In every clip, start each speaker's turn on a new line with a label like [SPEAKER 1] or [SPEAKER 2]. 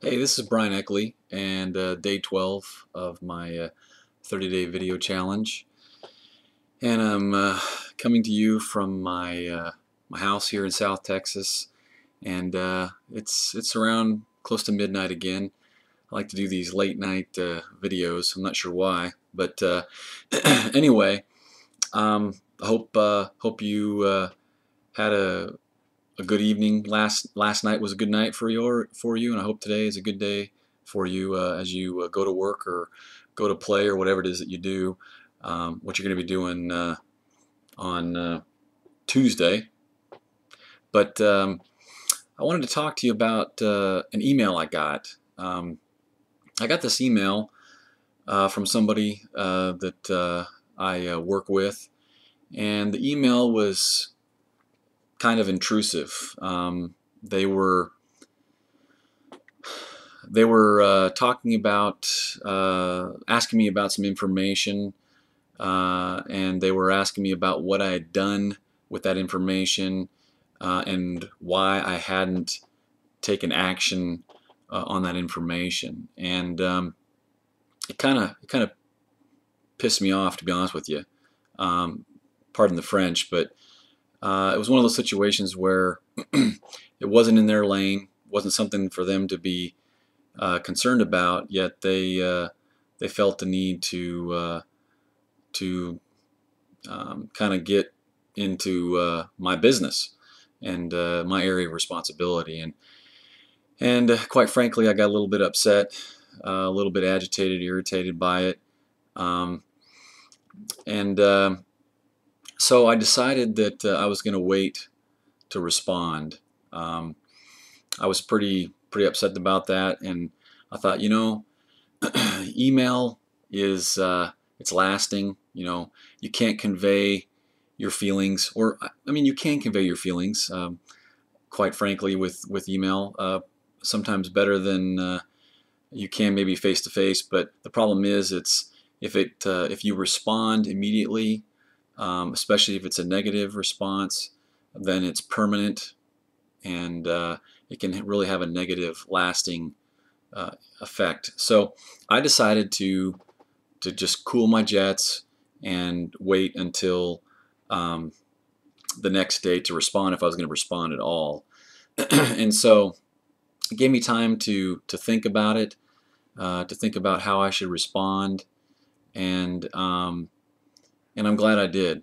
[SPEAKER 1] Hey, this is Brian Eckley, and day 12 of my 30-day video challenge. And I'm coming to you from my house here in South Texas, and it's around close to midnight again. I like to do these late night videos. I'm not sure why, but anyway, I hope you had a good evening. Last night was a good night for you, and I hope today is a good day for you as you go to work or go to play or whatever it is that you do. What you're going to be doing on Tuesday. But I wanted to talk to you about an email I got. I got this email from somebody that I work with, and the email was kind of intrusive. They were talking about asking me about some information, and they were asking me about what I had done with that information and why I hadn't taken action on that information. And it kind of pissed me off, to be honest with you. Pardon the French, but it was one of those situations where it wasn't in their lane, wasn't something for them to be concerned about, yet they felt the need to kind of get into my business and my area of responsibility, and quite frankly, I got a little bit upset, a little bit agitated, irritated by it, um, and so I decided that I was going to wait to respond. Um, I was pretty upset about that, and I thought, email is it's lasting. You can't convey your feelings, or I mean, you can convey your feelings. Quite frankly, with email, sometimes better than you can maybe face to face. But the problem is, if you respond immediately, especially if it's a negative response, then it's permanent, and it can really have a negative, lasting effect. So I decided to just cool my jets and wait until the next day to respond, if I was going to respond at all. And so it gave me time to think about it, to think about how I should respond, and I'm glad I did,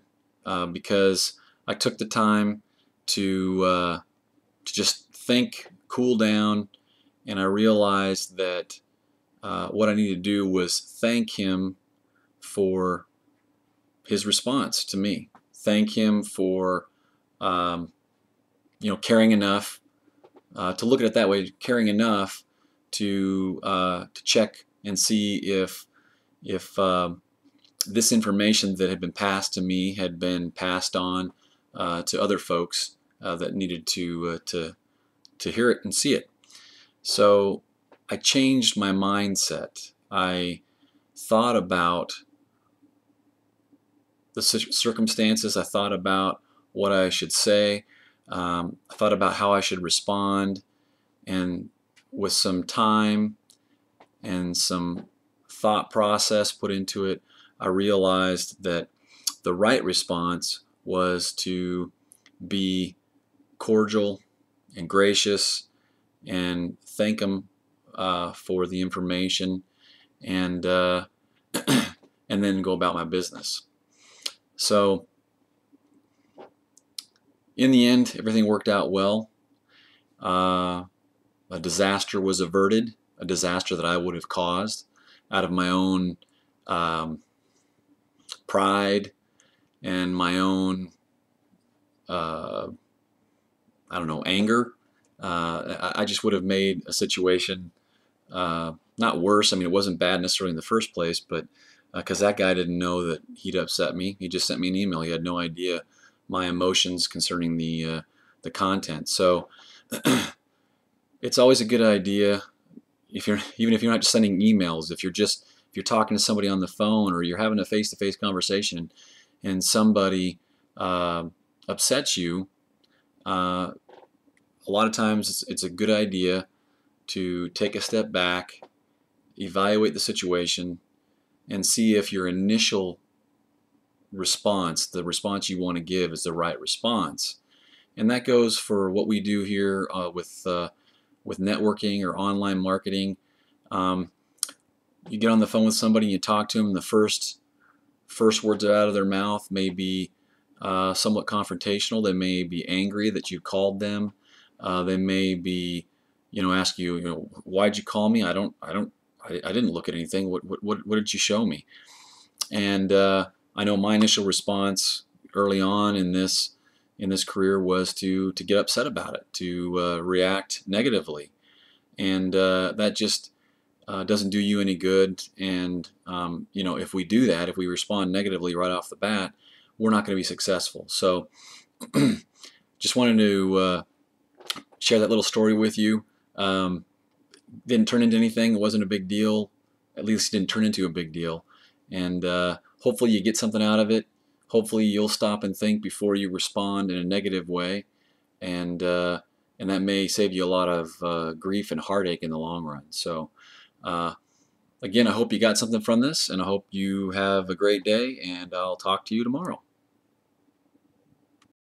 [SPEAKER 1] because I took the time to just think, cool down, and I realized that what I needed to do was thank him for his response to me. Thank him for caring enough to look at it that way, caring enough to check and see if this information that had been passed to me had been passed on to other folks that needed to hear it and see it. So I changed my mindset. I thought about the circumstances. I thought about what I should say. I thought about how I should respond. And with some time and some thought process put into it, I realized that the right response was to be cordial and gracious and thank them for the information, and and then go about my business. So in the end, everything worked out well. A disaster was averted, a disaster that I would have caused out of my own pride and my own I don't know, anger. I just would have made a situation not worse. I mean, it wasn't bad necessarily in the first place, but because that guy didn't know that he'd upset me. He just sent me an email. He had no idea my emotions concerning the content. So it's always a good idea, even if you're not just sending emails, if you're talking to somebody on the phone, or you're having a face-to-face conversation, and somebody upsets you. A lot of times it's a good idea to take a step back, evaluate the situation, and see if your initial response, the response you want to give, is the right response. And that goes for what we do here with networking or online marketing. You get on the phone with somebody, you talk to them, and the first words out of their mouth may be somewhat confrontational. They may be angry that you called them. They may be, ask you, why'd you call me? I didn't look at anything. What did you show me? And I know my initial response early on in this career was to get upset about it, to react negatively, and that just doesn't do you any good. And if we do that, if we respond negatively right off the bat, we're not going to be successful. So just wanted to share that little story with you. Didn't turn into anything. It wasn't a big deal. At least it didn't turn into a big deal. And hopefully you get something out of it. Hopefully you'll stop and think before you respond in a negative way. And that may save you a lot of grief and heartache in the long run. So again, I hope you got something from this, and I hope you have a great day, and I'll talk to you tomorrow.